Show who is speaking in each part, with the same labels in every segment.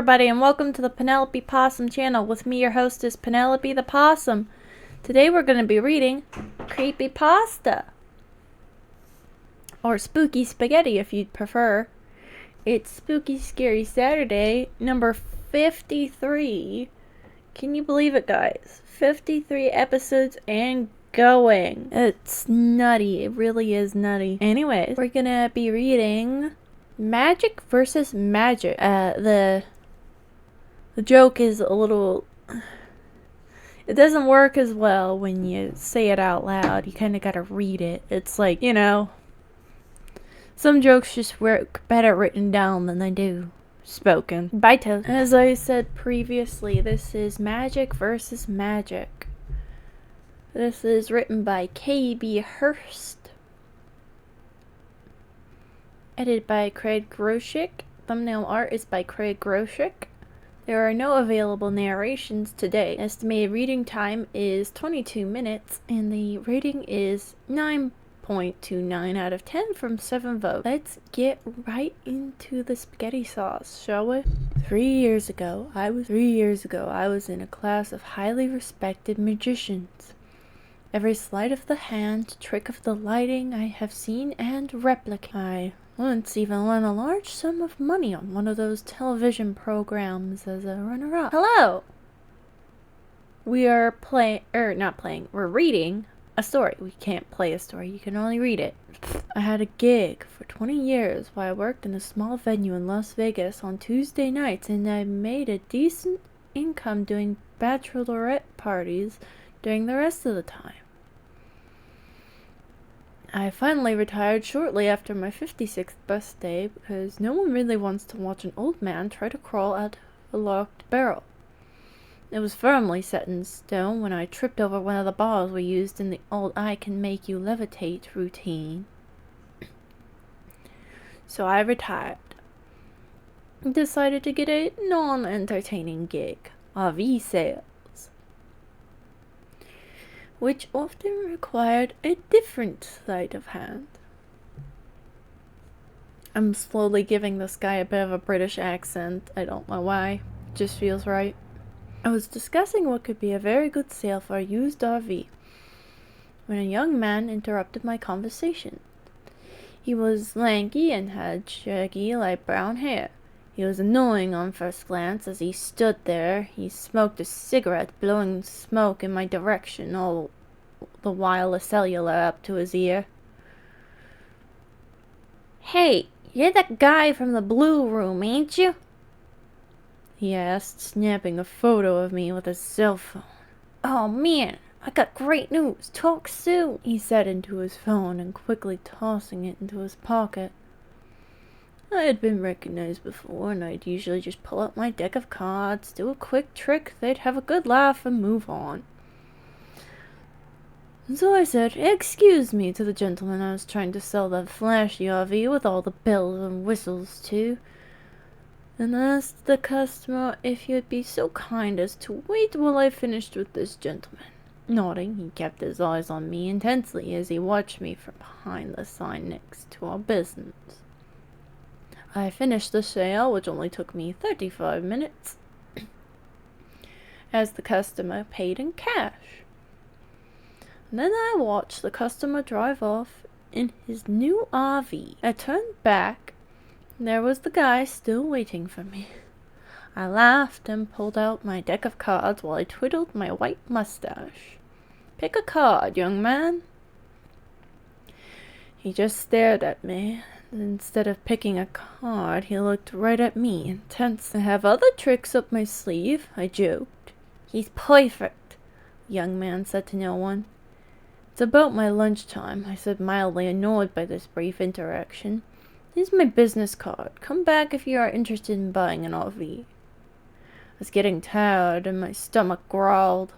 Speaker 1: everybody, and welcome to the Penelope Possum channel with me, your hostess, Penelope the Possum. Today we're going to be reading Creepypasta, or Spooky Spaghetti if you'd prefer. It's Spooky Scary Saturday, number 53. Can you believe it, guys? 53 episodes and going. It's nutty. It really is nutty. Anyways, we're going to be reading Magic versus Magic. The joke is a little... It doesn't work as well when you say it out loud. You kind of gotta read it. It's like, you know, some jokes just work better written down than they do spoken. Bye, Toad. As I said previously, this is Magic versus Magic. This is written by K.B. Hurst. Edited by Craig Groshek. Thumbnail art is by Craig Groshek. There are no available narrations today. Estimated reading time is 22 minutes, and the rating is 9.29 out of 10 from 7 votes. Let's get right into the spaghetti sauce, shall we? 3 years ago, I was in a class of highly respected magicians. Every sleight of the hand, trick of the lighting I have seen and replicated. I once even won a large sum of money on one of those television programs as a runner-up. Hello! We're reading a story. We can't play a story, you can only read it. I had a gig for 20 years while I worked in a small venue in Las Vegas on Tuesday nights, and I made a decent income doing bachelorette parties during the rest of the time. I finally retired shortly after my 56th birthday because no one really wants to watch an old man try to crawl out of a locked barrel. It was firmly set in stone when I tripped over one of the balls we used in the old I Can Make You Levitate routine. So I retired. Decided to get a non-entertaining gig, RV sales, which often required a different sleight of hand. I'm slowly giving this guy a bit of a British accent. I don't know why. It just feels right. I was discussing what could be a very good sale for a used RV when a young man interrupted my conversation. He was lanky and had shaggy light brown hair. He was annoying on first glance as he stood there. He smoked a cigarette, blowing smoke in my direction, all the while a cellular up to his ear. "Hey, you're that guy from the blue room, ain't you?" he asked, snapping a photo of me with his cell phone. "Oh man, I got great news. Talk soon," he said into his phone and quickly tossing it into his pocket. I had been recognized before, and I'd usually just pull out my deck of cards, do a quick trick, they'd have a good laugh, and move on. So I said, "Excuse me," to the gentleman I was trying to sell that flashy RV with all the bells and whistles to, and asked the customer if he would be so kind as to wait while I finished with this gentleman. Nodding, he kept his eyes on me intensely as he watched me from behind the sign next to our business. I finished the sale, which only took me 35 minutes, as the customer paid in cash. And then I watched the customer drive off in his new RV. I turned back. There was the guy still waiting for me. I laughed and pulled out my deck of cards while I twiddled my white mustache. "Pick a card, young man." He just stared at me. Instead of picking a card, he looked right at me, intense. "I have other tricks up my sleeve," I joked. "He's perfect," the young man said to no one. "It's about my lunchtime," I said, mildly annoyed by this brief interaction. "Here's my business card. Come back if you are interested in buying an RV. I was getting tired and my stomach growled.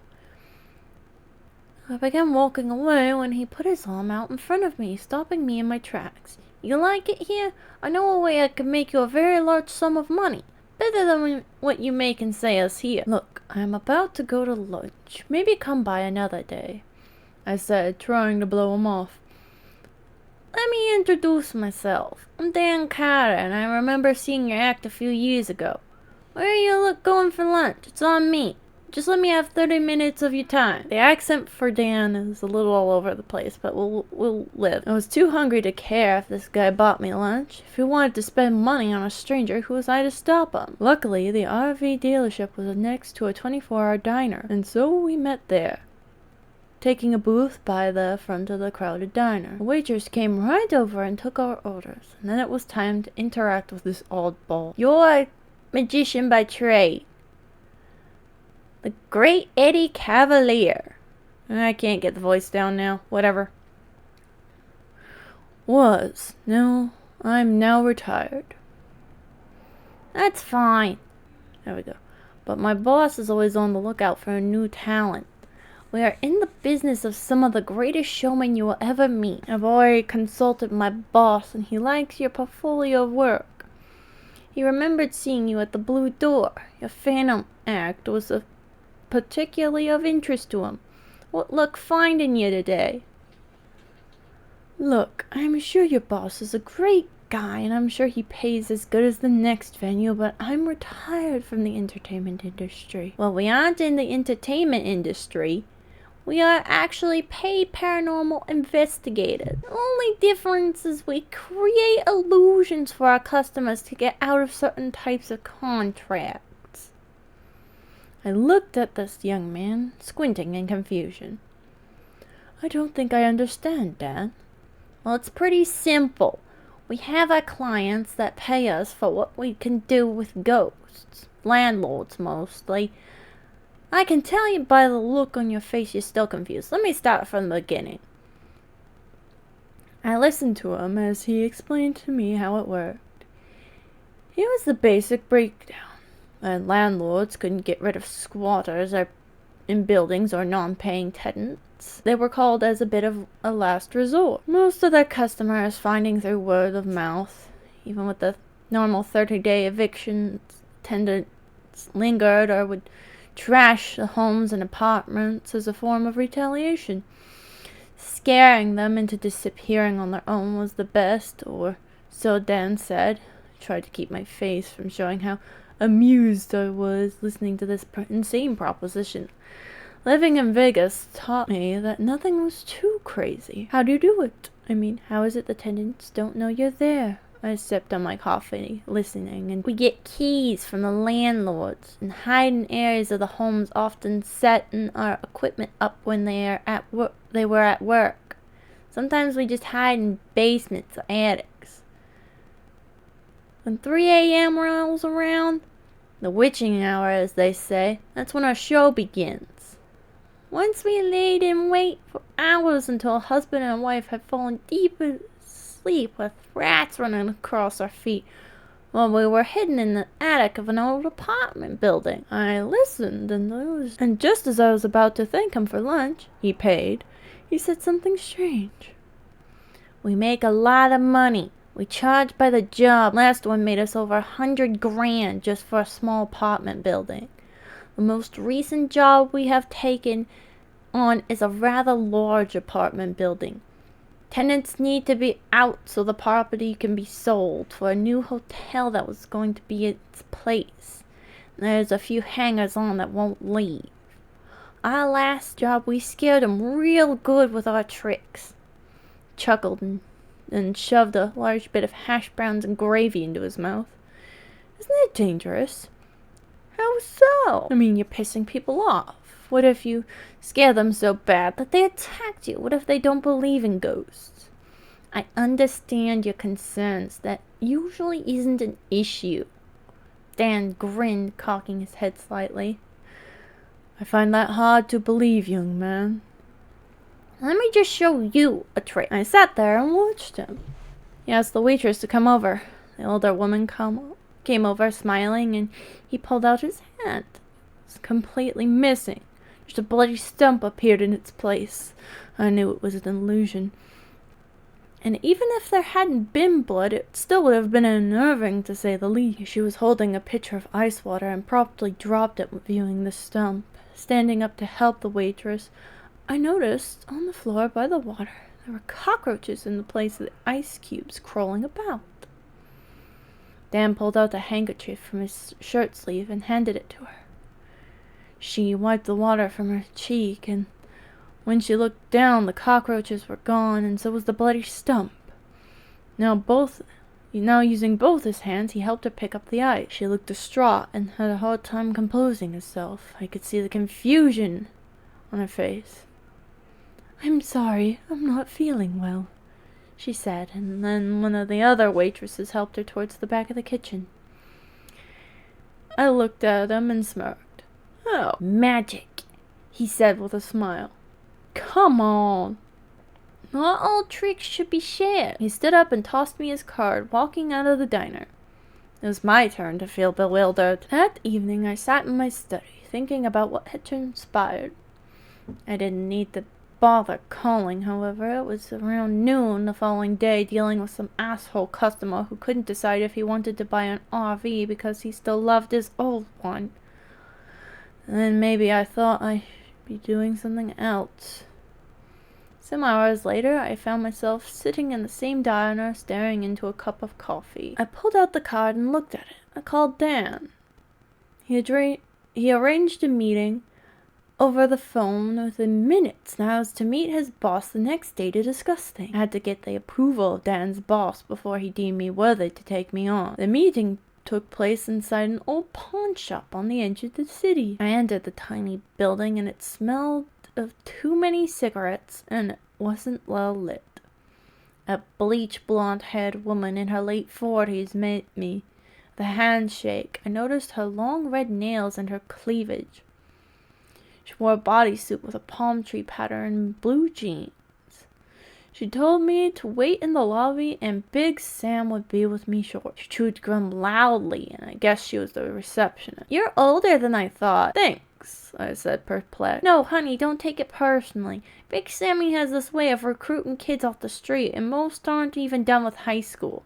Speaker 1: I began walking away when he put his arm out in front of me, stopping me in my tracks. "You like it here? I know a way I could make you a very large sum of money. Better than what you make in sales here. Look, I am about to go to lunch. Maybe come by another day," I said, trying to blow him off. "Let me introduce myself. I'm Dan Carter, and I remember seeing your act a few years ago. Where are you going for lunch? It's on me. Just let me have 30 minutes of your time. The accent for Dan is a little all over the place, but we'll live. I was too hungry to care if this guy bought me lunch. If he wanted to spend money on a stranger, who was I to stop him? Luckily, the RV dealership was next to a 24-hour diner, and so we met there, taking a booth by the front of the crowded diner. The waitress came right over and took our orders, and then it was time to interact with this oddball. You're a magician by trade. The great Eddie Cavalier. I can't get the voice down now. Whatever. Was. No, I'm now retired. That's fine. There we go. But my boss is always on the lookout for a new talent. We are in the business of some of the greatest showmen you will ever meet. I've already consulted my boss, and he likes your portfolio of work. He remembered seeing you at the Blue Door. Your Phantom act was particularly of interest to him. What luck finding you today? Look, I'm sure your boss is a great guy, and I'm sure he pays as good as the next venue, but I'm retired from the entertainment industry. Well, we aren't in the entertainment industry. We are actually paid paranormal investigators. The only difference is we create illusions for our customers to get out of certain types of contracts. I looked at this young man, squinting in confusion. I don't think I understand, Dan. Well, it's pretty simple. We have our clients that pay us for what we can do with ghosts. Landlords, mostly. I can tell you by the look on your face you're still confused. Let me start from the beginning. I listened to him as he explained to me how it worked. Here was the basic breakdown. And landlords couldn't get rid of squatters in buildings or non-paying tenants. They were called as a bit of a last resort. Most of their customers finding through word of mouth, even with the normal 30-day evictions, tenants lingered or would trash the homes and apartments as a form of retaliation. Scaring them into disappearing on their own was the best, or so Dan said. I tried to keep my face from showing how amused I was listening to this insane proposition. Living in Vegas taught me that nothing was too crazy. How do you do it? I mean, how is it the tenants don't know you're there? I sipped on my coffee, listening, and we get keys from the landlords and hide in areas of the homes, often setting our equipment up when they were at work. Sometimes we just hide in basements or attics. When 3 a.m. rolls around, the witching hour as they say, that's when our show begins. Once we laid in wait for hours until a husband and wife had fallen deep asleep with rats running across our feet while we were hidden in the attic of an old apartment building. I listened, and just as I was about to thank him for lunch, he paid, he said something strange. We make a lot of money. We charge by the job. Last one made us over $100,000 just for a small apartment building. The most recent job we have taken on is a rather large apartment building. Tenants need to be out so the property can be sold for a new hotel that was going to be its place. There's a few hangers-on that won't leave. Our last job, we scared them real good with our tricks. Chuckled and shoved a large bit of hash browns and gravy into his mouth. Isn't it dangerous? How so? I mean, you're pissing people off. What if you scare them so bad that they attacked you? What if they don't believe in ghosts? I understand your concerns. That usually isn't an issue. Dan grinned, cocking his head slightly. I find that hard to believe, young man. Let me just show you a trick. I sat there and watched him. He asked the waitress to come over. The older woman came over, smiling, and he pulled out his hand. It was completely missing. Just a bloody stump appeared in its place. I knew it was an illusion. And even if there hadn't been blood, it still would have been unnerving, to say the least. She was holding a pitcher of ice water and promptly dropped it, viewing the stump. Standing up to help the waitress, I noticed on the floor by the water there were cockroaches in the place of the ice cubes crawling about. Dan pulled out a handkerchief from his shirt sleeve and handed it to her. She wiped the water from her cheek, and when she looked down, the cockroaches were gone, and so was the bloody stump. Now using both his hands, he helped her pick up the ice. She looked distraught and had a hard time composing herself. I could see the confusion on her face. "I'm sorry, I'm not feeling well," she said, and then one of the other waitresses helped her towards the back of the kitchen. I looked at him and smirked. "Oh, magic," he said with a smile. "Come on. Not all tricks should be shared." He stood up and tossed me his card, walking out of the diner. It was my turn to feel bewildered. That evening I sat in my study, thinking about what had transpired. I didn't need to bother calling, however. It was around noon the following day, dealing with some asshole customer who couldn't decide if he wanted to buy an RV because he still loved his old one. And then maybe I thought I should be doing something else. Some hours later, I found myself sitting in the same diner, staring into a cup of coffee. I pulled out the card and looked at it. I called Dan. He arranged a meeting over the phone within minutes, and I was to meet his boss the next day to discuss things. I had to get the approval of Dan's boss before he deemed me worthy to take me on. The meeting took place inside an old pawn shop on the edge of the city. I entered the tiny building, and it smelled of too many cigarettes, and it wasn't well lit. A bleach blonde-haired woman in her late 40s met me with a handshake. I noticed her long red nails and her cleavage. She wore a bodysuit with a palm tree pattern and blue jeans. She told me to wait in the lobby and Big Sam would be with me shortly. She chewed gum loudly, and I guess she was the receptionist. "You're older than I thought." "Thanks," I said, perplexed. "No, honey, don't take it personally. Big Sammy has this way of recruiting kids off the street, and most aren't even done with high school.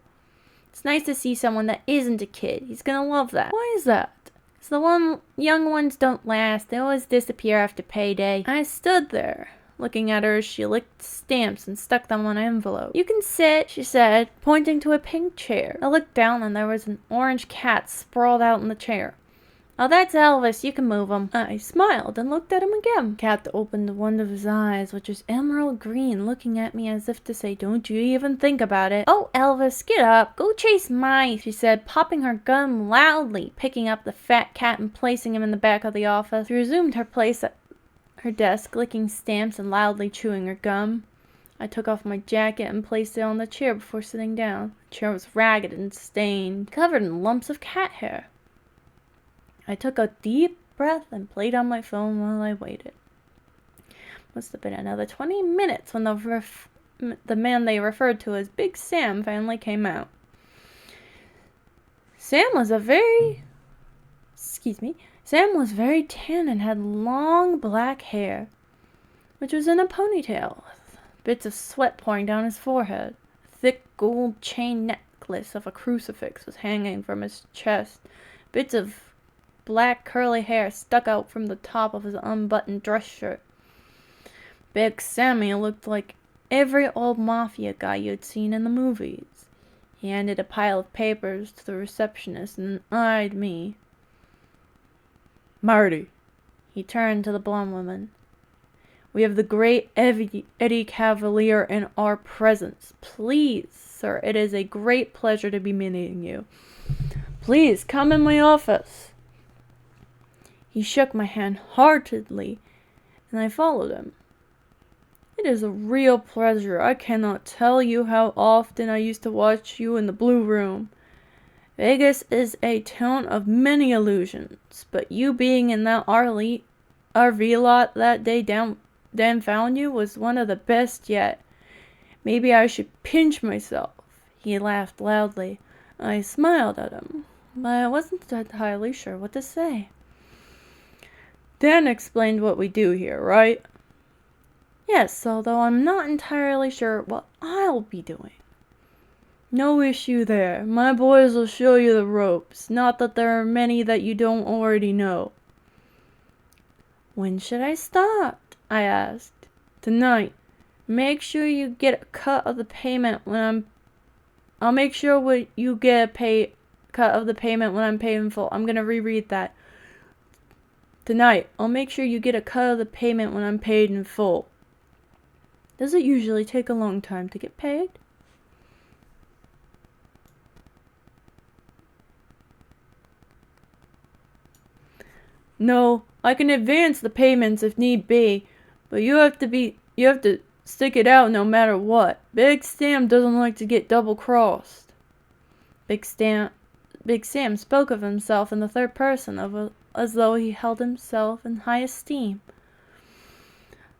Speaker 1: It's nice to see someone that isn't a kid. He's gonna love that." "Why is that?" "'Cause the young ones don't last. They always disappear after payday." I stood there, looking at her as she licked stamps and stuck them on an envelope. "You can sit," she said, pointing to a pink chair. I looked down, and there was an orange cat sprawled out in the chair. "Oh, that's Elvis. You can move him." I smiled and looked at him again. Cat opened one of his eyes, which was emerald green, looking at me as if to say, "Don't you even think about it." "Oh, Elvis, get up. Go chase mice," she said, popping her gum loudly, picking up the fat cat and placing him in the back of the office. She resumed her place at her desk, licking stamps and loudly chewing her gum. I took off my jacket and placed it on the chair before sitting down. The chair was ragged and stained, covered in lumps of cat hair. I took a deep breath and played on my phone while I waited. Must have been another 20 minutes when the man they referred to as Big Sam finally came out. Sam was very tan and had long black hair, which was in a ponytail, with bits of sweat pouring down his forehead. A thick gold chain necklace of a crucifix was hanging from his chest. Bits of black curly hair stuck out from the top of his unbuttoned dress shirt. Big Sammy looked like every old mafia guy you'd seen in the movies. He handed a pile of papers to the receptionist and eyed me. "Marty," he turned to the blonde woman, "we have the great Eddie Cavalier in our presence. Please, sir, it is a great pleasure to be meeting you. Please come in my office." He shook my hand heartily, and I followed him. "It is a real pleasure. I cannot tell you how often I used to watch you in the Blue Room. Vegas is a town of many illusions, but you being in that RV lot that day Dan found you was one of the best yet. Maybe I should pinch myself." He laughed loudly. I smiled at him, but I wasn't entirely sure what to say. "Dan explained what we do here, right?" "Yes, although I'm not entirely sure what I'll be doing." "No issue there. My boys will show you the ropes. Not that there are many that you don't already know." "When should I start?" I asked. "Tonight. Make sure you get a cut of the payment I'll make sure you get paid cut of the payment when I'm paid in full. I'm gonna reread that. Tonight, I'll make sure you get a cut of the payment when I'm paid in full. Does it usually take a long time to get paid? No, I can advance the payments if need be, but you have to stick it out no matter what. Big Sam doesn't like to get double-crossed. Big Sam spoke of himself in the third person as though he held himself in high esteem.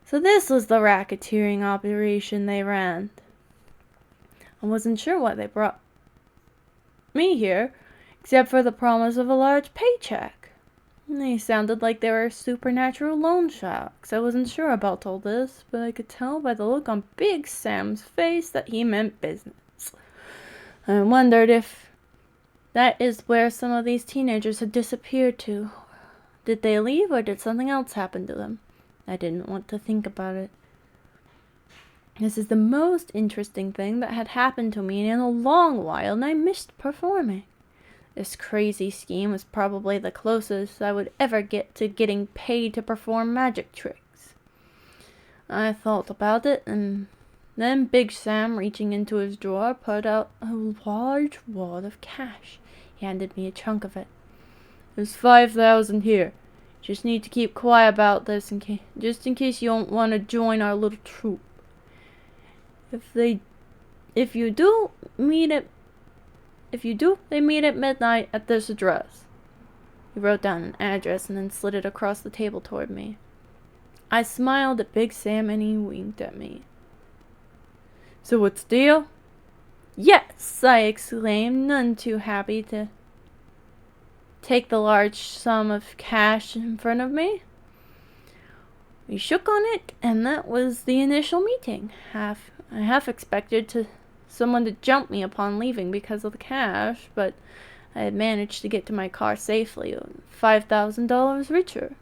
Speaker 1: So this was the racketeering operation they ran. I wasn't sure why they brought me here, except for the promise of a large paycheck. They sounded like they were supernatural loan sharks. I wasn't sure about all this, but I could tell by the look on Big Sam's face that he meant business. I wondered if that is where some of these teenagers had disappeared to. Did they leave, or did something else happen to them? I didn't want to think about it. This is the most interesting thing that had happened to me in a long while, and I missed performing. This crazy scheme was probably the closest I would ever get to getting paid to perform magic tricks. I thought about it, and then Big Sam, reaching into his drawer, pulled out a large wad of cash. He handed me a chunk of it. There's 5,000 here. Just need to keep quiet about this just in case you don't want to join our little troop. If you do, they meet at midnight at this address. He wrote down an address and then slid it across the table toward me. I smiled at Big Sam and he winked at me. So what's the deal? Yes, I exclaimed, none too happy to take the large sum of cash in front of me. We shook on it, and that was the initial meeting. I half expected someone to jump me upon leaving because of the cash, but I had managed to get to my car safely, $5,000 richer.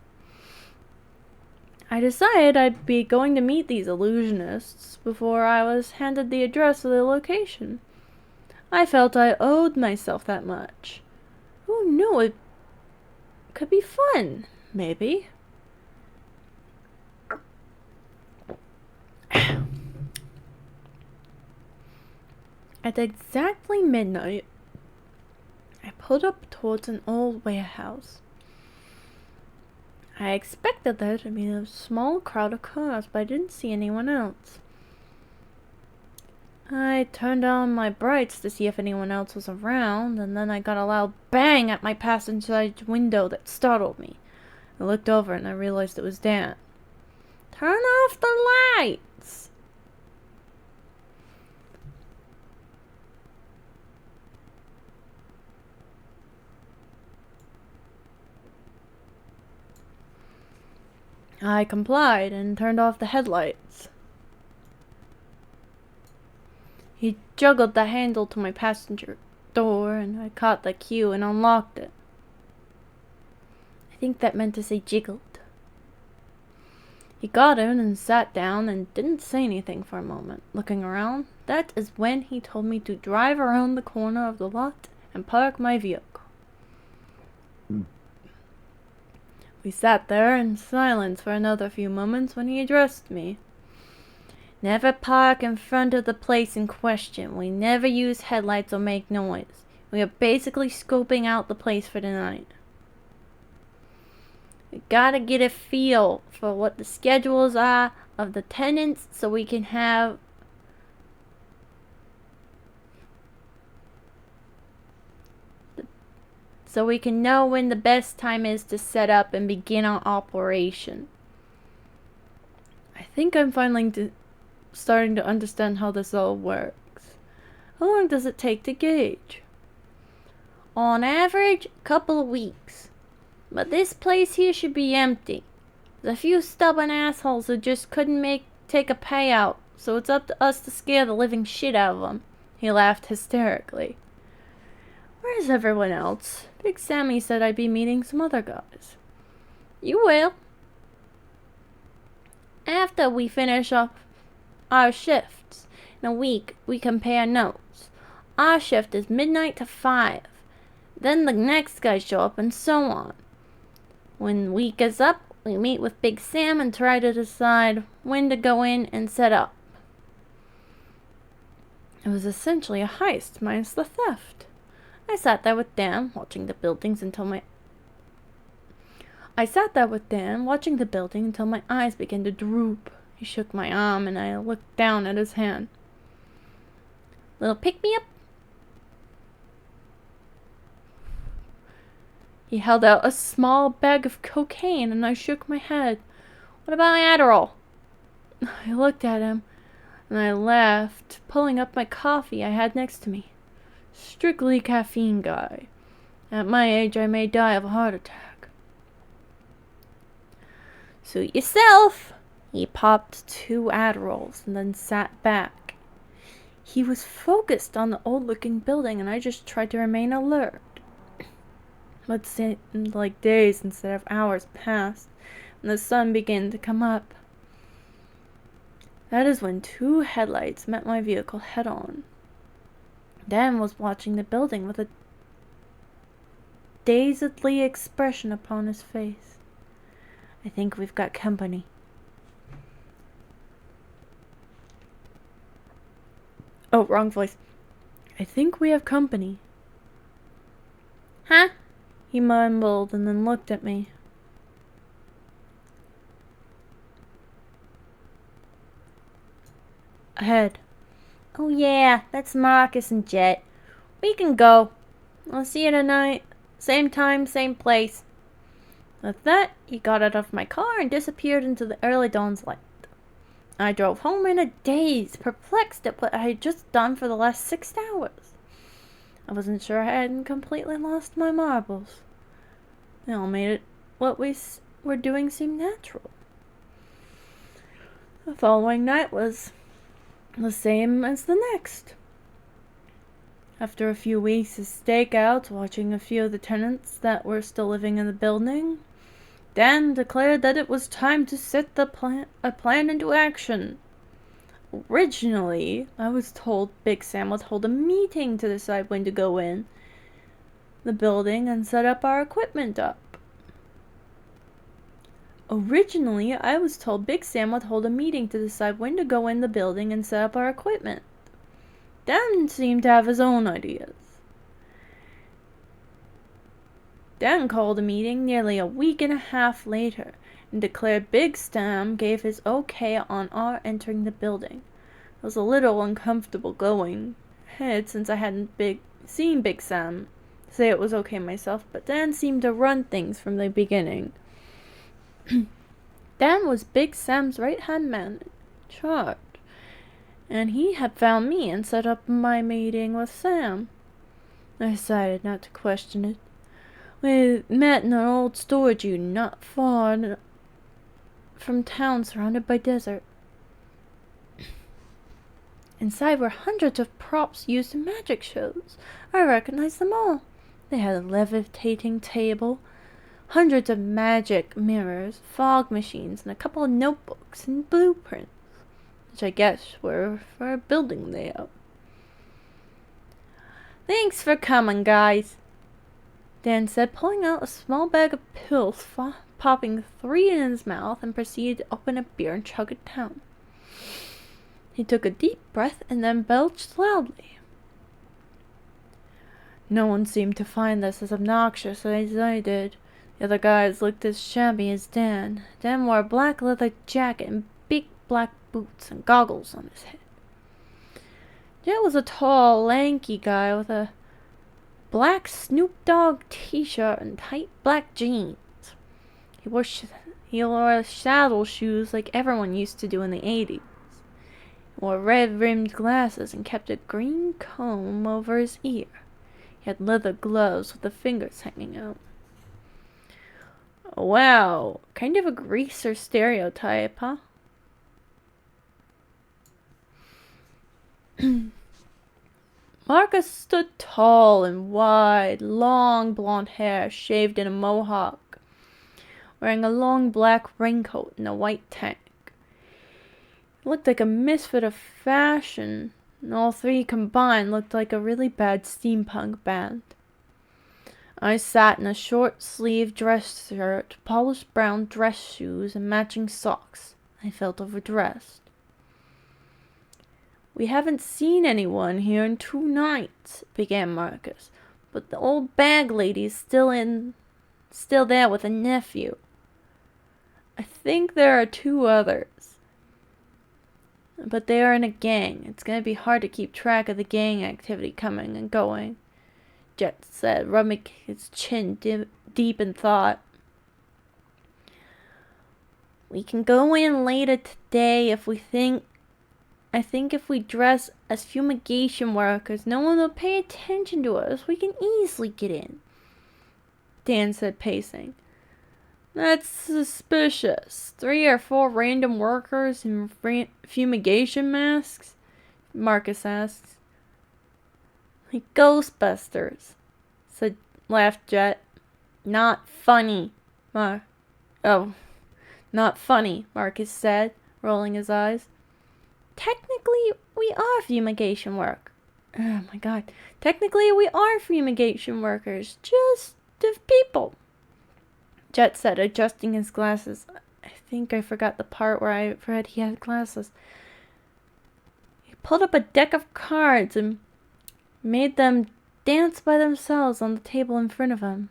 Speaker 1: I decided I'd be going to meet these illusionists before I was handed the address of the location. I felt I owed myself that much. Who knew, it could be fun, maybe. At exactly midnight, I pulled up towards an old warehouse. I expected there to be a small crowd of cars, but I didn't see anyone else. I turned on my brights to see if anyone else was around, and then I got a loud bang at my passenger side window that startled me. I looked over and I realized it was Dan. Turn off the lights! I complied and turned off the headlights. He juggled the handle to my passenger door, and I caught the key and unlocked it. I think that meant to say jiggled. He got in and sat down and didn't say anything for a moment. Looking around, that is when he told me to drive around the corner of the lot and park my vehicle. We sat there in silence for another few moments when he addressed me. Never park in front of the place in question. We never use headlights or make noise. We are basically scoping out the place for the night. We gotta get a feel for what the schedules are of the tenants so we can know when the best time is to set up and begin our operation. I think I'm finally starting to understand how this all works. How long does it take to gauge? On average, a couple of weeks. But this place here should be empty. There's a few stubborn assholes who just couldn't take a payout, so it's up to us to scare the living shit out of them. He laughed hysterically. Where's everyone else? Big Sammy said I'd be meeting some other guys. You will. After we finish up our shifts. In a week, we compare notes. Our shift is midnight to 5. Then the next guy show up, and so on. When week is up, we meet with Big Sam and try to decide when to go in and set up. It was essentially a heist minus the theft. I sat there with Dan, watching the building until my eyes began to droop. He shook my arm and I looked down at his hand. Little pick-me-up? He held out a small bag of cocaine and I shook my head. What about my Adderall? I looked at him and I laughed, pulling up my coffee I had next to me. Strictly caffeine guy. At my age, I may die of a heart attack. Suit yourself. He popped 2 Adderalls and then sat back. He was focused on the old-looking building and I just tried to remain alert. But seemed like days instead of hours passed, and the sun began to come up. That is when 2 headlights met my vehicle head-on. Dan was watching the building with a dazedly expression upon his face. I think we've got company. Oh, wrong voice. I think we have company. Huh? He mumbled and then looked at me. Ahead. Oh yeah, that's Marcus and Jet. We can go. I'll see you tonight. Same time, same place. With that, he got out of my car and disappeared into the early dawn's light. I drove home in a daze, perplexed at what I had just done for the last 6 hours. I wasn't sure I hadn't completely lost my marbles. They all made it what we were doing seem natural. The following night was the same as the next. After a few weeks of stakeouts, watching a few of the tenants that were still living in the building, Dan declared that it was time to set a plan into action. Originally, I was told Big Sam would hold a meeting to decide when to go in the building and set up our equipment up. Originally, I was told Big Sam would hold a meeting to decide when to go in the building and set up our equipment. Dan seemed to have his own ideas. Dan called a meeting nearly a week and a half later and declared Big Sam gave his okay on our entering the building. I was a little uncomfortable going ahead since I hadn't seen Big Sam say it was okay myself, but Dan seemed to run things from the beginning. Dan was Big Sam's right-hand man in charge, and he had found me and set up my meeting with Sam. I decided not to question it. We met in an old storage unit not far from town, surrounded by desert. Inside were hundreds of props used in magic shows. I recognized them all. They had a levitating table, hundreds of magic mirrors, fog machines, and a couple of notebooks and blueprints, which I guess were for a building layout. Thanks for coming, guys, Dan said, pulling out a small bag of pills, popping 3 in his mouth, and proceeded to open a beer and chug it down. He took a deep breath and then belched loudly. No one seemed to find this as obnoxious as I did. The other guys looked as shabby as Dan. Dan wore a black leather jacket and big black boots and goggles on his head. Jet was a tall, lanky guy with a black Snoop Dogg t-shirt and tight black jeans. He wore saddle shoes like everyone used to do in the 80s. He wore red-rimmed glasses and kept a green comb over his ear. He had leather gloves with the fingers hanging out. Wow, kind of a greaser stereotype, huh? Marcus stood tall and wide, long blonde hair shaved in a mohawk, wearing a long black raincoat and a white tank. He looked like a misfit of fashion, and all 3 combined looked like a really bad steampunk band. I sat in a short-sleeved dress shirt, polished brown dress shoes, and matching socks. I felt overdressed. "We haven't seen anyone here in 2 nights," began Marcus, "but the old bag lady's still there with a nephew. I think there are 2 others. But they are in a gang. It's going to be hard to keep track of the gang activity coming and going," Jet said, rubbing his chin deep in thought. "We can go in later today if we think... I think if we dress as fumigation workers, no one will pay attention to us. We can easily get in," Dan said, pacing. "That's suspicious. 3 or 4 random workers in fumigation masks?" Marcus asked. "Like Ghostbusters," laughed Jet. "Not funny, not funny," Marcus said, rolling his eyes. "Technically, we are fumigation work. Oh my god. Technically, we are fumigation workers. Just people," Jet said, adjusting his glasses. I think I forgot the part where I read he had glasses. He pulled up a deck of cards and made them dance by themselves on the table in front of him.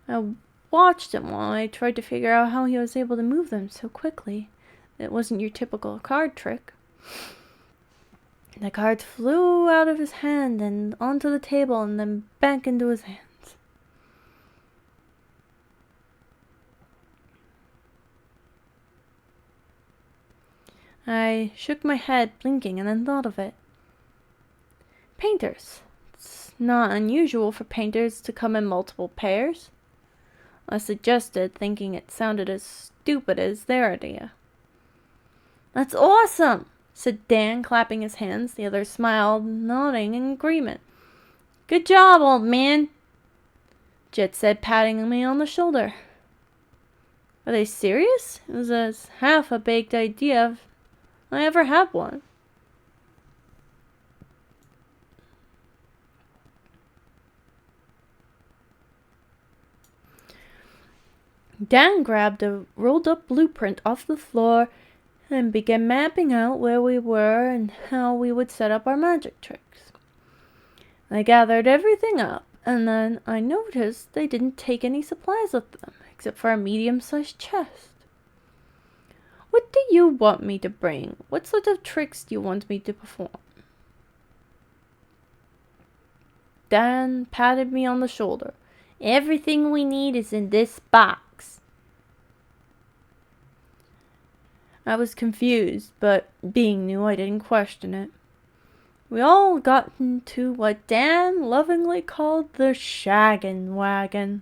Speaker 1: I watched him while I tried to figure out how he was able to move them so quickly. It wasn't your typical card trick. The cards flew out of his hand and onto the table and then back into his hands. I shook my head, blinking, and then thought of it. Painters. It's not unusual for painters to come in multiple pairs, I suggested, thinking it sounded as stupid as their idea. "That's awesome," said Dan, clapping his hands. The others smiled, nodding in agreement. "Good job, old man," Jet said, patting me on the shoulder. Are they serious? It was as half a baked idea if I ever had one. Dan grabbed a rolled-up blueprint off the floor and began mapping out where we were and how we would set up our magic tricks. I gathered everything up, and then I noticed they didn't take any supplies with them, except for a medium-sized chest. "What do you want me to bring? What sort of tricks do you want me to perform?" Dan patted me on the shoulder. "Everything we need is in this box." I was confused, but being new, I didn't question it. We all got into what Dan lovingly called the shaggin' wagon.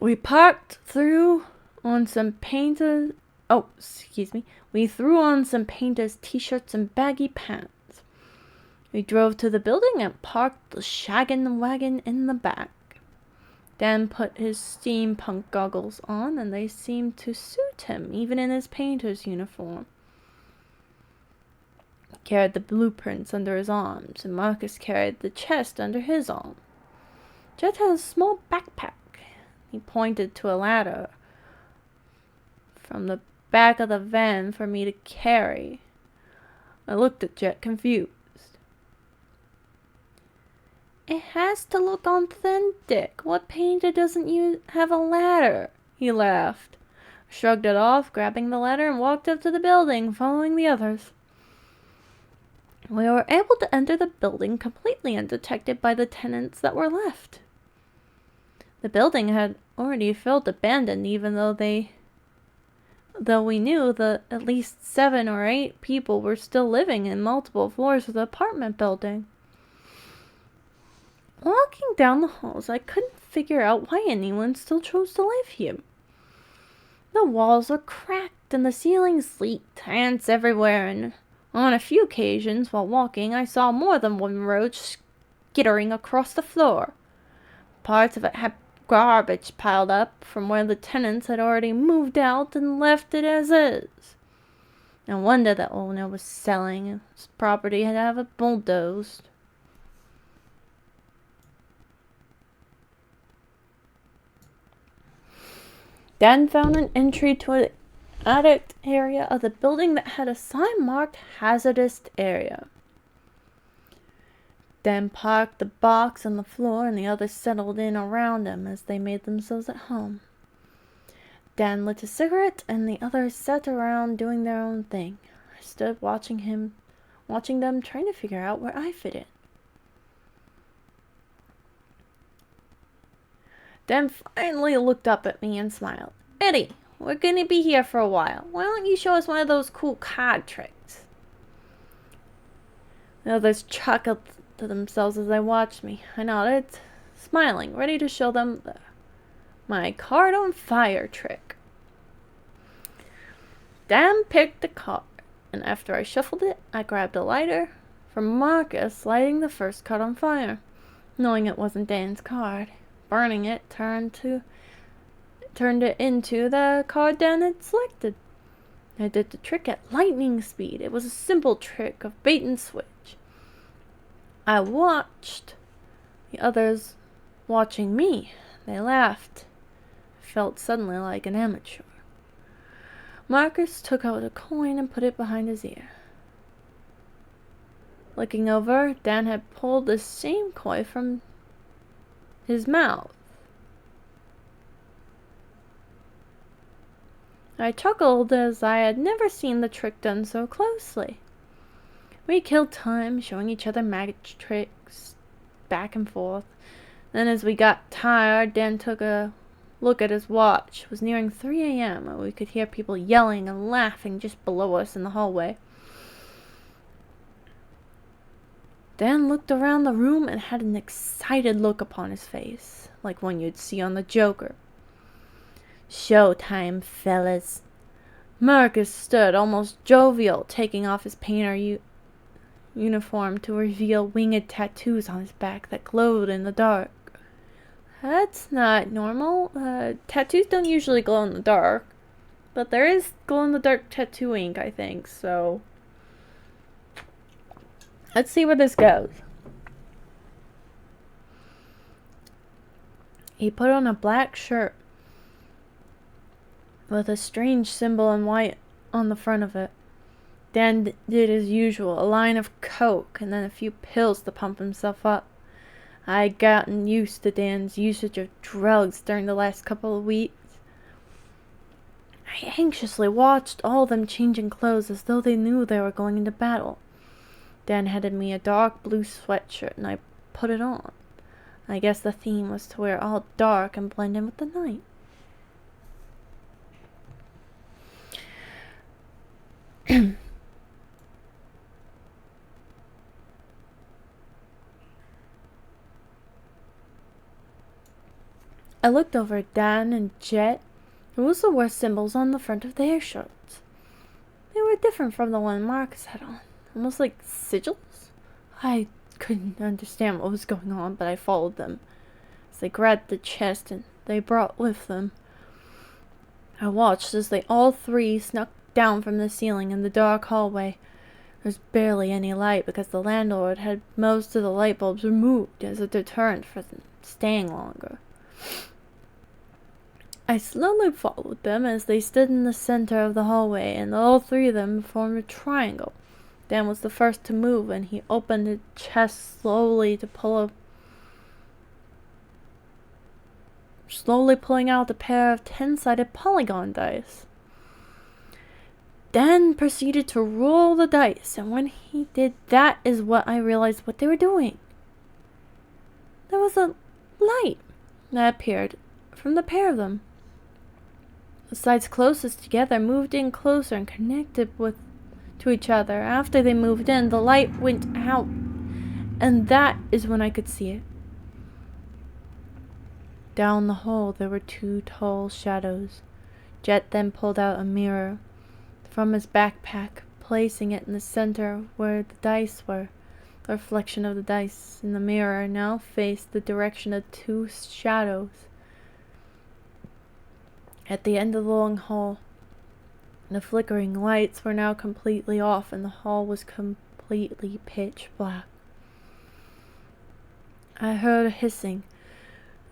Speaker 1: We threw on some painters' t-shirts and baggy pants. We drove to the building and parked the shaggin' wagon in the back. Dan put his steampunk goggles on, and they seemed to suit him, even in his painter's uniform. He carried the blueprints under his arms, and Marcus carried the chest under his arm. Jet had a small backpack. He pointed to a ladder from the back of the van for me to carry. I looked at Jet, confused. "It has to look authentic. What painter doesn't have a ladder?" He laughed, shrugged it off, grabbing the ladder, and walked up to the building, following the others. We were able to enter the building completely undetected by the tenants that were left. The building had already felt abandoned, even though we knew that at least 7 or 8 people were still living in multiple floors of the apartment building. Walking down the halls, I couldn't figure out why anyone still chose to live here. The walls were cracked and the ceilings leaked, ants everywhere, and on a few occasions while walking, I saw more than one roach skittering across the floor. Parts of it had garbage piled up from where the tenants had already moved out and left it as is. No wonder the owner was selling his property and have it bulldozed. Dan found an entry to an attic area of the building that had a sign marked hazardous area. Dan parked the box on the floor and the others settled in around him as they made themselves at home. Dan lit a cigarette and the others sat around doing their own thing. I stood watching them, trying to figure out where I fit in. Dan finally looked up at me and smiled. "Eddie, we're gonna be here for a while. Why don't you show us one of those cool card tricks?" The others chuckled to themselves as they watched me. I nodded, smiling, ready to show them my card on fire trick. Dan picked the card, and after I shuffled it, I grabbed a lighter from Marcus, lighting the first card on fire. Knowing it wasn't Dan's card, burning it turned it into the card Dan had selected. I did the trick at lightning speed. It was a simple trick of bait and switch. I watched the others watching me. They laughed. I felt suddenly like an amateur. Marcus took out a coin and put it behind his ear. Looking over, Dan had pulled the same coin from his mouth. I chuckled as I had never seen the trick done so closely. We killed time, showing each other magic tricks back and forth. Then as we got tired, Dan took a look at his watch. It was nearing 3 a.m. and we could hear people yelling and laughing just below us in the hallway. Dan looked around the room and had an excited look upon his face, like one you'd see on the Joker. "Showtime, fellas." Marcus stood, almost jovial, taking off his painter uniform to reveal winged tattoos on his back that glowed in the dark. That's not normal. Tattoos don't usually glow in the dark, but there is glow-in-the-dark tattoo ink, I think, so let's see where this goes. He put on a black shirt with a strange symbol in white on the front of it. Dan did as usual, a line of coke and then a few pills to pump himself up. I had gotten used to Dan's usage of drugs during the last couple of weeks. I anxiously watched all of them changing clothes as though they knew they were going into battle. Dan handed me a dark blue sweatshirt and I put it on. I guess the theme was to wear all dark and blend in with the night. I looked over at Dan and Jet, who also wore symbols on the front of their shirts. They were different from the one Marcus had on, almost like sigils. I couldn't understand what was going on, but I followed them as they grabbed the chest and they brought with them. I watched as they all three snuck down from the ceiling in the dark hallway. There was barely any light because the landlord had most of the light bulbs removed as a deterrent for them staying longer. I slowly followed them as they stood in the center of the hallway, and all three of them formed a triangle. Dan was the first to move, and he opened the chest slowly pulling out a pair of 10-sided polygon dice. Dan proceeded to roll the dice, and when he did, that is what I realized what they were doing. There was a light that appeared from the pair of them. The sides closest together moved in closer and connected to each other. After they moved in, the light went out, and that is when I could see it. Down the hall there were two tall shadows. Jet then pulled out a mirror from his backpack, placing it in the center where the dice were. The reflection of the dice in the mirror now faced the direction of two shadows. At the end of the long hall, The flickering lights were now completely off, and the hall was completely pitch black. I heard a hissing.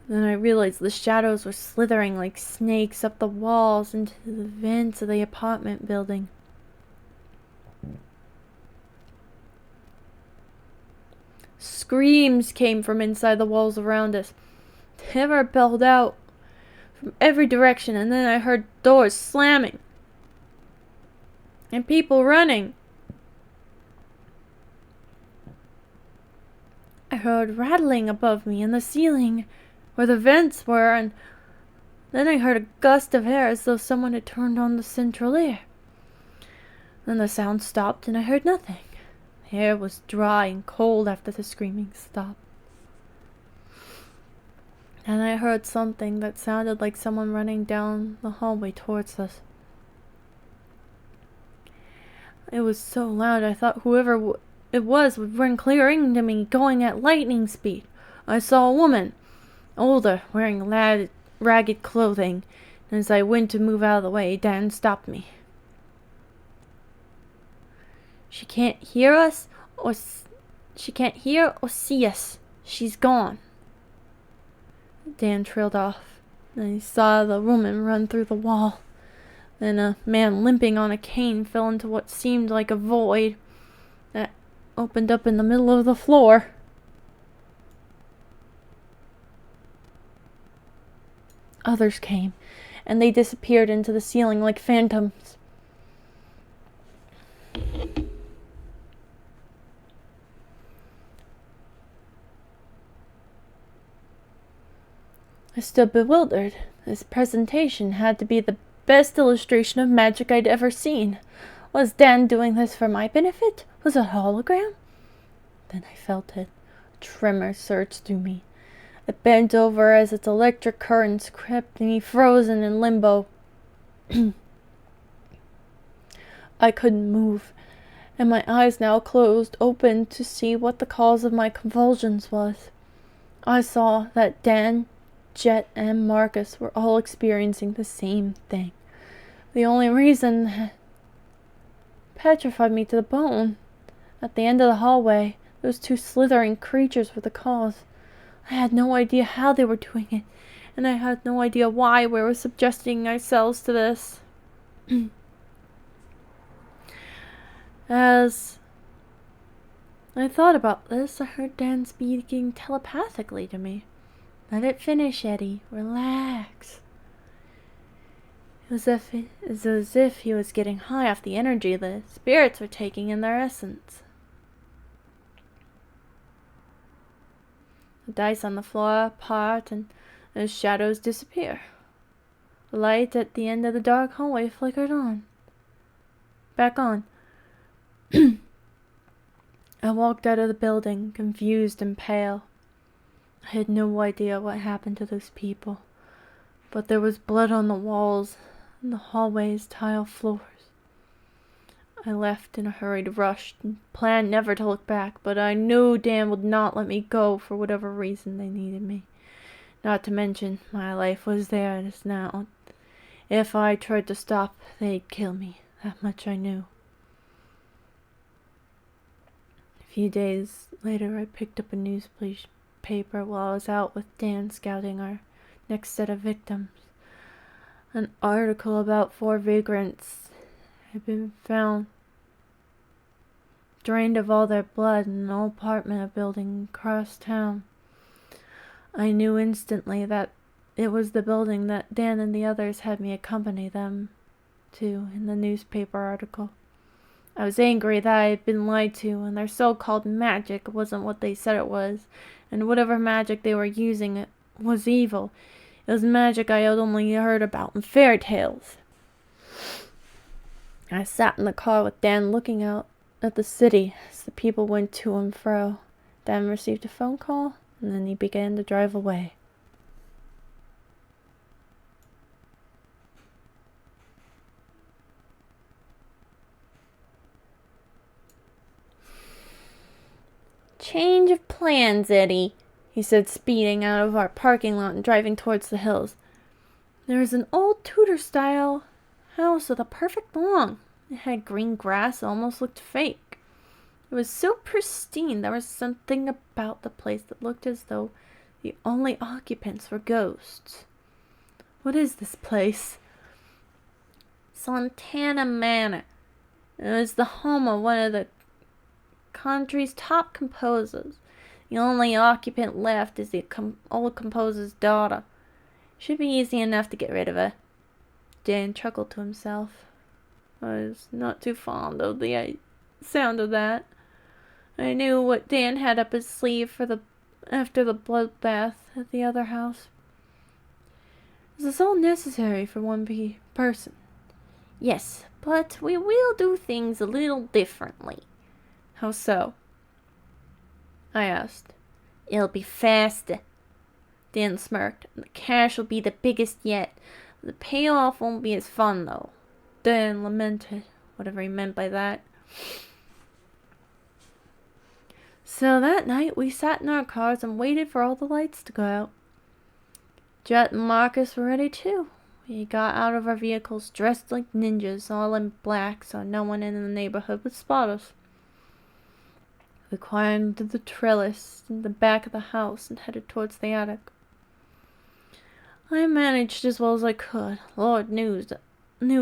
Speaker 1: Then I realized the shadows were slithering like snakes up the walls into the vents of the apartment building. Screams came from inside the walls around us. Terror bellowed out from every direction, and then I heard doors slamming and people running. I heard rattling above me in the ceiling where the vents were, and then I heard a gust of air as though someone had turned on the central air. Then the sound stopped and I heard nothing. The air was dry and cold after the screaming stopped. And I heard something that sounded like someone running down the hallway towards us. It was so loud I thought whoever it was would run clear into me, going at lightning speed. I saw a woman, older, wearing ragged clothing, and as I went to move out of the way, Dan stopped me. She can't hear or see us. She's gone. Dan trailed off. Then he saw the woman run through the wall. Then a man limping on a cane fell into what seemed like a void that opened up in the middle of the floor. Others came, and they disappeared into the ceiling like phantoms. I stood bewildered. This presentation had to be the best illustration of magic I'd ever seen. Was Dan doing this for my benefit? Was it a hologram? Then I felt it. A tremor surged through me. I bent over as its electric currents kept me frozen in limbo. I couldn't move, and my eyes now closed, open to see what the cause of my convulsions was. I saw that Dan, Jet, and Marcus were all experiencing the same thing. The only reason that petrified me to the bone. At the end of the hallway, those two slithering creatures were the cause. I had no idea how they were doing it, and I had no idea why we were subjecting ourselves to this. As I thought about this, I heard Dan speaking telepathically to me. Let it finish, Eddie. Relax. It was as if he was getting high off the energy the spirits were taking in their essence. The dice on the floor part, and the shadows disappear. The light at the end of the dark hallway flickered on. Back on. I walked out of the building, confused and pale. I had no idea what happened to those people, but there was blood on the walls and the hallway's tile floors. I left in a hurried rush and planned never to look back, but I knew Dan would not let me go for whatever reason they needed me. Not to mention, my life was theirs now. If I tried to stop, they'd kill me. That much I knew. A few days later, I picked up a newspaper while I was out with Dan scouting our next set of victims. An article about 4 vagrants had been found drained of all their blood in an old apartment building across town. I knew instantly that it was the building that Dan and the others had me accompany them to in the newspaper article. I was angry that I had been lied to, and their so-called magic wasn't what they said it was, and whatever magic they were using it was evil. It was magic I had only heard about in fairy tales. I sat in the car with Dan looking out at the city as the people went to and fro. Dan received a phone call, and then he began to drive away. Change of plans, Eddie, he said, speeding out of our parking lot and driving towards the hills. There is an old Tudor-style house with a perfect lawn. It had green grass that almost looked fake. It was so pristine, there was something about the place that looked as though the only occupants were ghosts. What is this place? Santana Manor. It was the home of one of the country's top composers. The only occupant left is the old composer's daughter. Should be easy enough to get rid of her. Dan chuckled to himself. I was not too fond of the sound of that. I knew what Dan had up his sleeve after the bloodbath at the other house. Is this all necessary for one person? Yes, but we will do things a little differently. How so? I asked. It'll be faster. Dan smirked. The cash will be the biggest yet. The payoff won't be as fun, though. Dan lamented, whatever he meant by that. So that night we sat in our cars and waited for all the lights to go out. Jet and Marcus were ready too. We got out of our vehicles dressed like ninjas, all in black, so no one in the neighborhood would spot us. We climbed the trellis in the back of the house and headed towards the attic. I managed as well as I could. Lord knew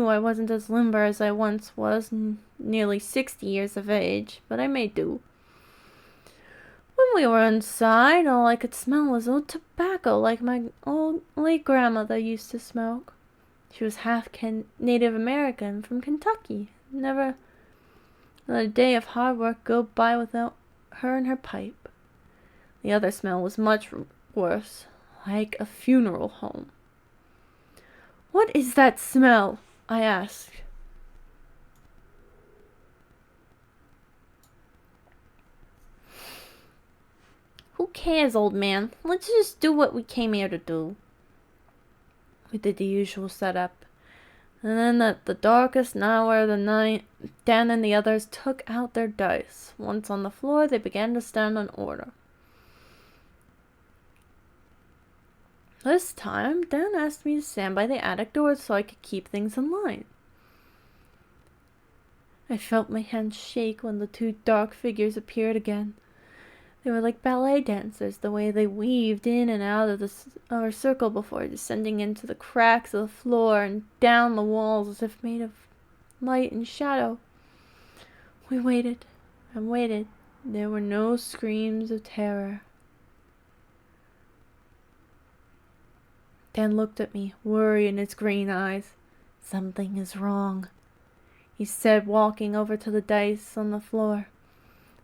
Speaker 1: I wasn't as limber as I once was, nearly 60 years of age, but I made do. When we were inside, all I could smell was old tobacco, like my old late grandmother used to smoke. She was half Native American from Kentucky. Never let a day of hard work go by without her and her pipe. The other smell was much worse, like a funeral home. What is that smell? I asked. Who cares, old man? Let's just do what we came here to do. We did the usual setup. And then at the darkest hour of the night, Dan and the others took out their dice. Once on the floor, they began to stand in order. This time, Dan asked me to stand by the attic door so I could keep things in line. I felt my hands shake when the two dark figures appeared again. They were like ballet dancers, the way they weaved in and out of our circle before descending into the cracks of the floor and down the walls as if made of light and shadow. We waited and waited. There were no screams of terror. Dan looked at me, worry in his green eyes. Something is wrong, he said, walking over to the dice on the floor.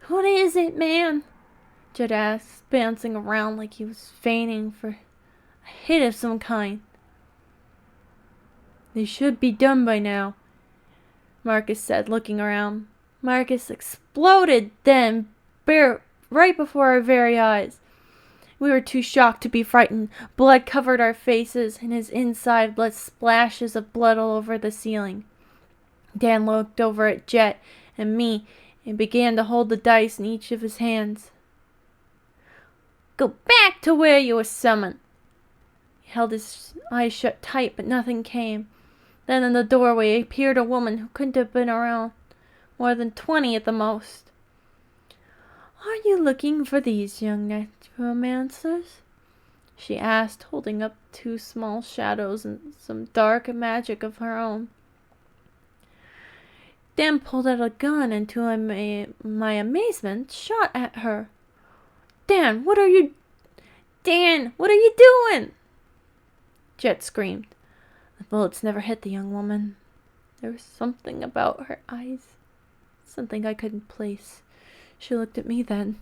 Speaker 1: What is it, man? Jed asked, bouncing around like he was feigning for a hit of some kind. They should be done by now, Marcus said, looking around. Marcus exploded then, right before our very eyes. We were too shocked to be frightened. Blood covered our faces, and his inside let splashes of blood all over the ceiling. Dan looked over at Jet and me and began to hold the dice in each of his hands. Go back to where you were summoned. He held his eyes shut tight, but nothing came. Then in the doorway appeared a woman who couldn't have been around more than 20 at the most. Are you looking for these young necromancers? She asked, holding up 2 small shadows and some dark magic of her own. Dan pulled out a gun and to my amazement shot at her. Dan, what are you doing? Jet screamed. The bullets never hit the young woman. There was something about her eyes, something I couldn't place. She looked at me then.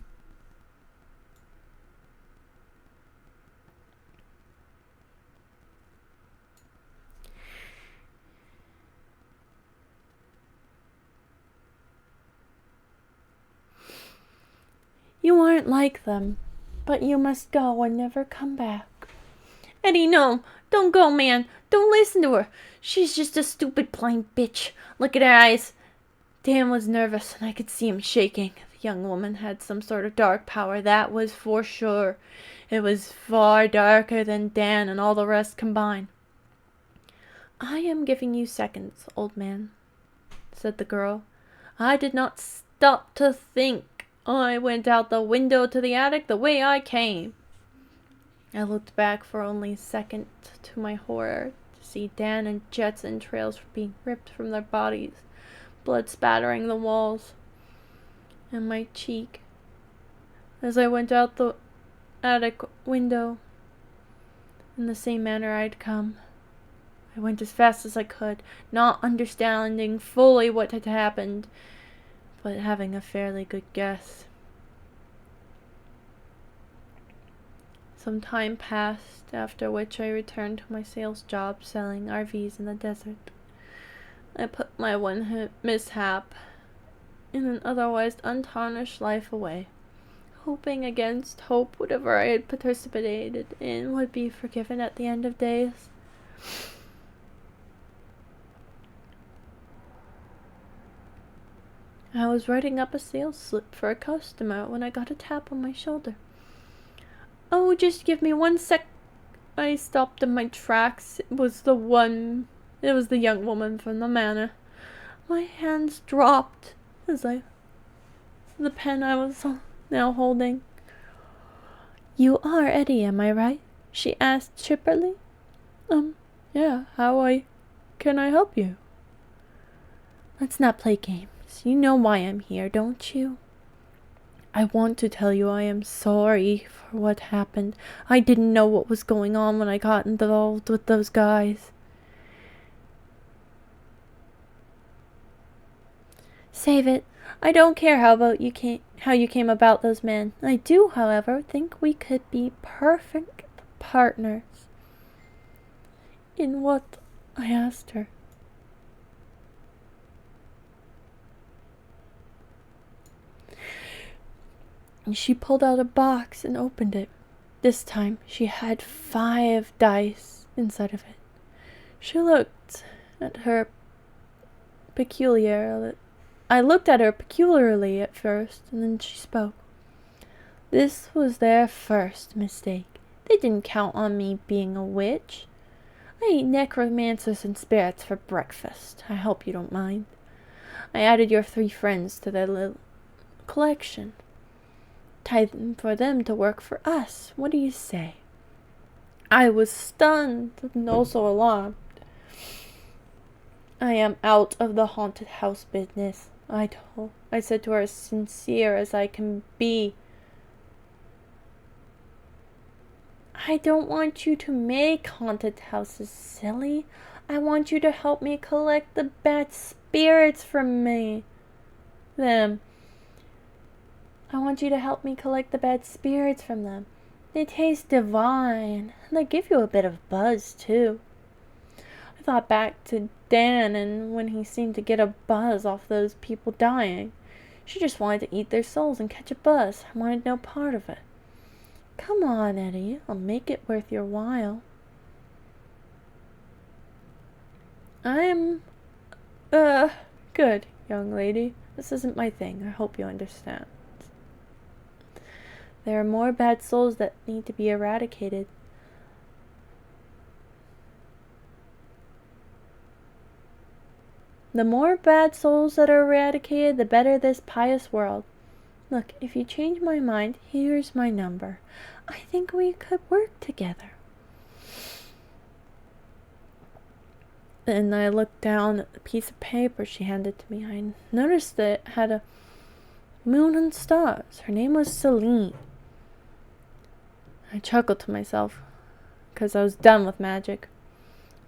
Speaker 1: You aren't like them, but you must go and never come back. Eddie, no, don't go, man. Don't listen to her. She's just a stupid blind bitch. Look at her eyes. Dan was nervous, and I could see him shaking. The young woman had some sort of dark power, that was for sure. It was far darker than Dan and all the rest combined. I am giving you seconds, old man, said the girl. I did not stop to think. I went out the window to the attic the way I came. I looked back for only a second, to my horror, to see Dan and Jet's entrails being ripped from their bodies, blood spattering the walls and my cheek. As I went out the attic window, in the same manner I'd come, I went as fast as I could, not understanding fully what had happened, but having a fairly good guess. Some time passed, after which I returned to my sales job selling RVs in the desert. I put my one mishap in an otherwise untarnished life away, hoping against hope whatever I had participated in would be forgiven at the end of days. I was writing up a sales slip for a customer when I got a tap on my shoulder. Oh, just give me 1 sec. I stopped in my tracks. It was the young woman from the manor. My hands dropped as the pen I was now holding. You are Eddie, am I right? She asked chipperly. Yeah, can I help you? Let's not play games. You know why I'm here, don't you? I want to tell you I am sorry for what happened. I didn't know what was going on when I got involved with those guys. Save it. I don't care how you came about those men. I do, however, think we could be perfect partners. In what? I asked her. She pulled out a box and opened it. This time she had 5 dice inside of it. She looked at her peculiarly. I looked at her peculiarly at first, and then she spoke. This was their first mistake. They didn't count on me being a witch. I eat necromancers and spirits for breakfast. I hope you don't mind. I added your 3 friends to their little collection. Time for them to work for us. What do you say? I was stunned and also alarmed. I am out of the haunted house business, I said to her as sincere as I can be. I don't want you to make haunted houses, silly. I want you to help me collect the bad spirits from them. I want you to help me collect the bad spirits from them. They taste divine, and they give you a bit of buzz, too. I thought back to Dan and when he seemed to get a buzz off those people dying. She just wanted to eat their souls and catch a buzz. I wanted no part of it. Come on, Eddie. I'll make it worth your while. I'm, good, young lady. This isn't my thing. I hope you understand. There are more bad souls that need to be eradicated. The more bad souls that are eradicated, the better this pious world. Look, if you change my mind, here's my number. I think we could work together. Then I looked down at the piece of paper she handed to me. I noticed that it had a moon and stars. Her name was Celine. I chuckled to myself, because I was done with magic.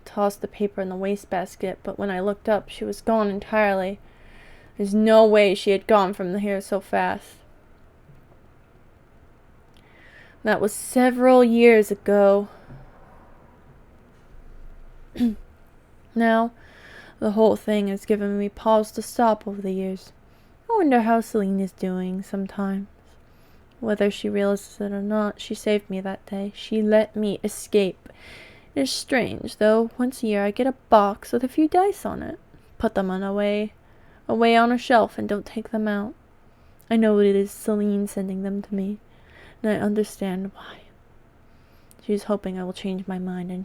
Speaker 1: Tossed the paper in the wastebasket, but when I looked up, she was gone entirely. There's no way she had gone from here so fast. That was several years ago. Now, the whole thing has given me pause to stop over the years. I wonder how Celine is doing sometimes. Whether she realizes it or not, she saved me that day. She let me escape. It is strange, though. Once a year I get a box with a few dice on it. Put them away on a shelf and don't take them out. I know it is Celine sending them to me, and I understand why. She is hoping I will change my mind and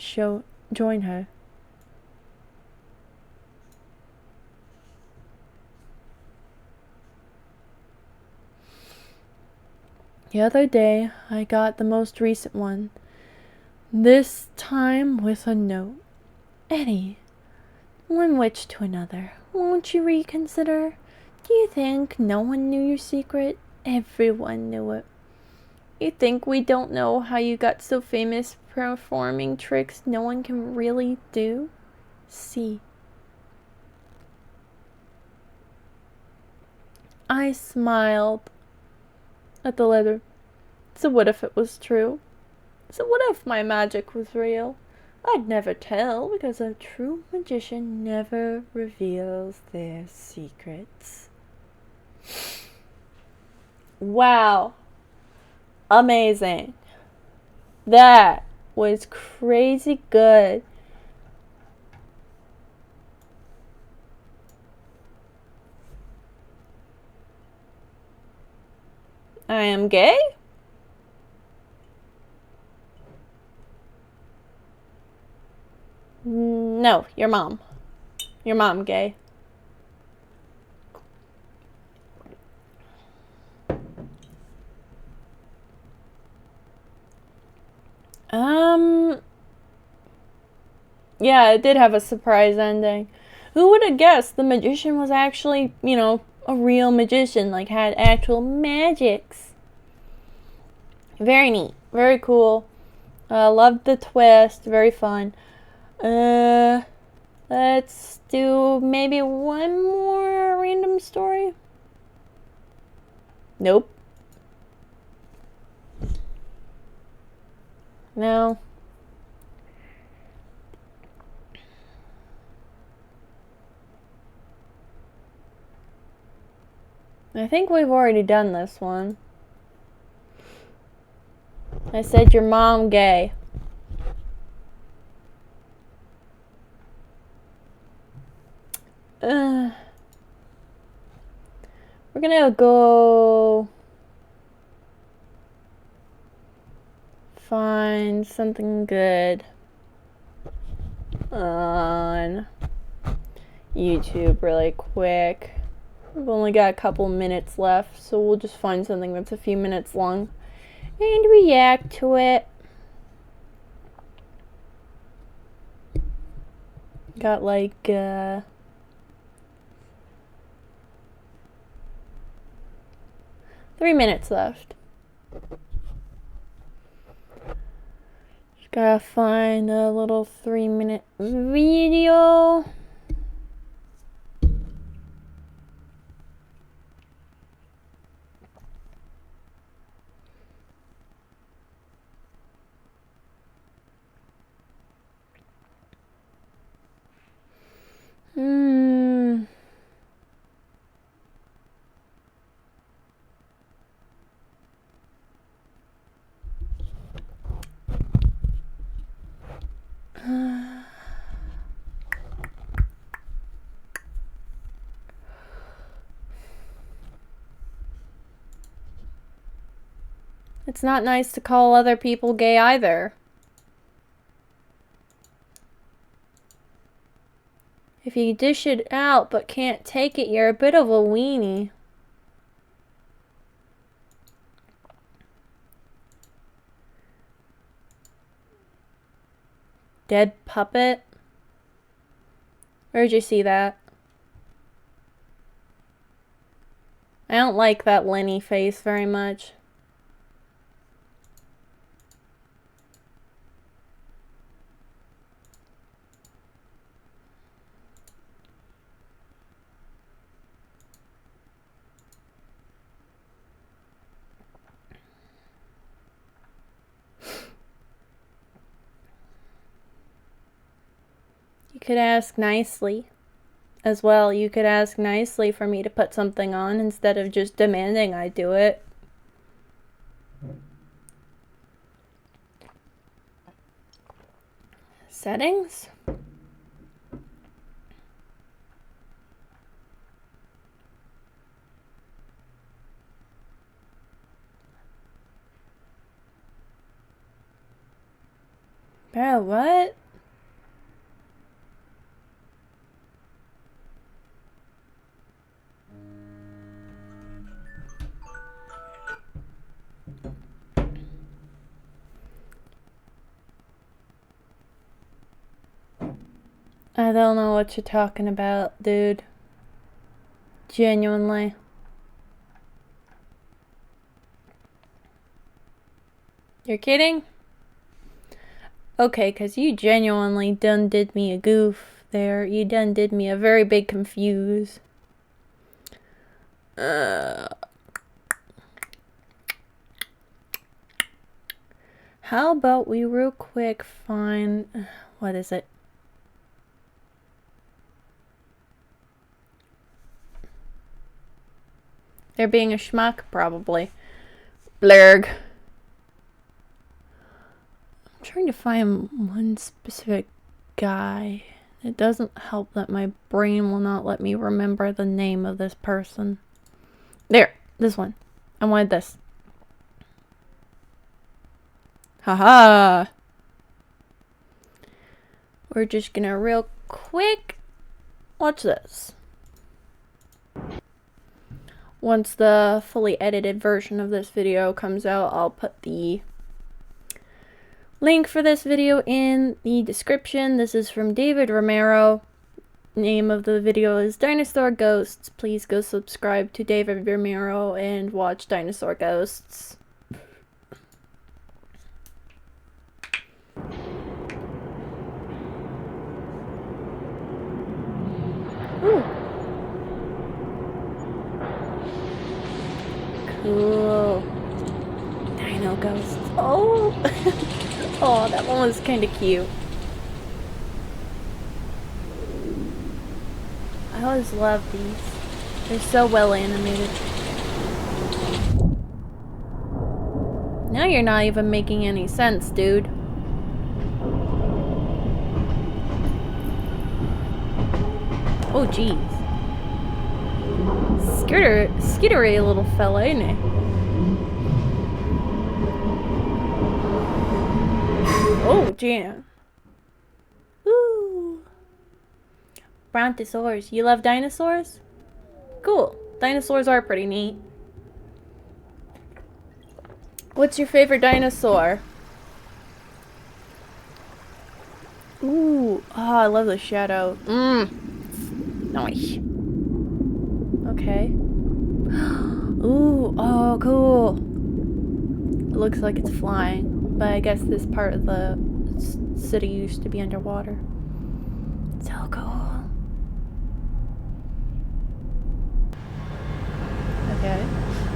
Speaker 1: join her. The other day, I got the most recent one. This time with a note. Eddie, one witch to another. Won't you reconsider? Do you think no one knew your secret? Everyone knew it. You think we don't know how you got so famous performing tricks no one can really do? See. I smiled at the letter. So what if it was true? So what if my magic was real? I'd never tell, because a true magician never reveals their secrets. Wow. Amazing. That was crazy good. I am gay? No, your mom. Your mom gay. Yeah, it did have a surprise ending. Who would have guessed the magician was actually, a real magician, like had actual magics. Very neat. Very cool. Loved the twist. Very fun. Let's do maybe one more random story. Nope. No. I think we've already done this one. I said your mom gay. We're gonna go find something good on YouTube really quick. We've only got a couple minutes left, so we'll just find something that's a few minutes long and react to it. Got like 3 minutes left. Just gotta find a little 3-minute video. It's not nice to call other people gay either. If you dish it out but can't take it, you're a bit of a weenie. Dead puppet? Where'd you see that? I don't like that Lenny face very much. You could ask nicely. As well, you could ask nicely for me to put something on instead of just demanding I do it. Settings? Bro, what? I don't know what you're talking about, dude. Genuinely. You're kidding? Okay, because you genuinely done did me a goof there. You done did me a very big confuse. How about we real quick find... What is it? There being a schmuck? Probably. Blurg. I'm trying to find one specific guy. It doesn't help that my brain will not let me remember the name of this person. There. This one. I wanted this. Haha. We're just gonna real quick watch this. Once the fully edited version of this video comes out, I'll put the link for this video in the description. This is from David Romero. Name of the video is Dinosaur Ghosts. Please go subscribe to David Romero and watch Dinosaur Ghosts. Ooh. Cool. Dino Ghosts. Oh! Oh, that one was kind of cute. I always love these. They're so well animated. Now you're not even making any sense, dude. Oh, jeez. Skittery little fella, ain't he? Oh, jam. Ooh. Brontosaurus. You love dinosaurs? Cool. Dinosaurs are pretty neat. What's your favorite dinosaur? Ooh. Oh, I love the shadow. Nice. Okay. Ooh. Oh, cool. It looks like it's flying, but I guess this part of the city used to be underwater. So cool. Okay.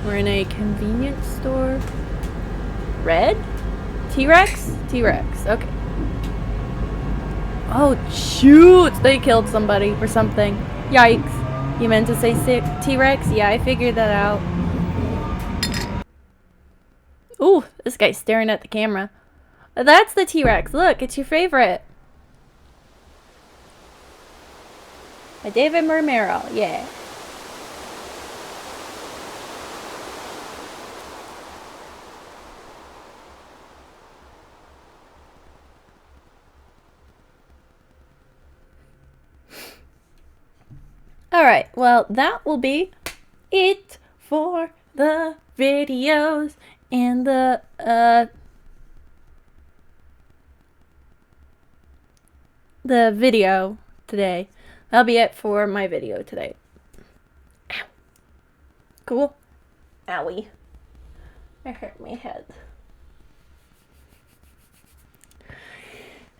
Speaker 1: We're in a convenience store. Red? T-Rex? T-Rex. Okay. Oh, shoot! They killed somebody or something. Yikes. You meant to say T-Rex? Yeah, I figured that out. Ooh, this guy's staring at the camera. That's the T-Rex. Look, it's your favorite. By David Romero. Yeah. Alright, well, that will be it for the videos and the video today. That'll be it for my video today. Ow. Cool. Owie. I hurt my head.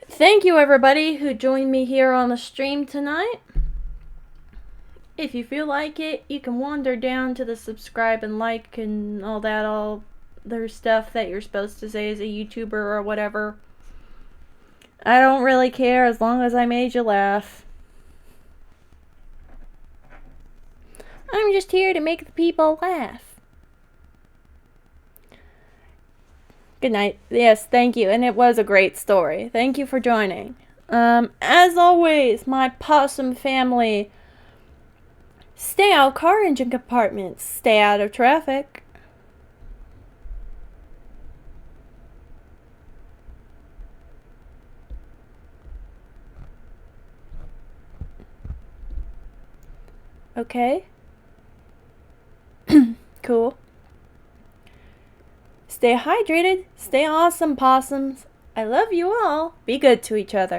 Speaker 1: Thank you, everybody who joined me here on the stream tonight. If you feel like it, you can wander down to the subscribe and like and all that other stuff that you're supposed to say as a YouTuber or whatever. I don't really care as long as I made you laugh. I'm just here to make the people laugh. Good night. Yes, thank you. And it was a great story. Thank you for joining. As always, my possum family, stay out of car engine compartments. Stay out of traffic. Okay. Cool. Stay hydrated. Stay awesome, possums. I love you all. Be good to each other.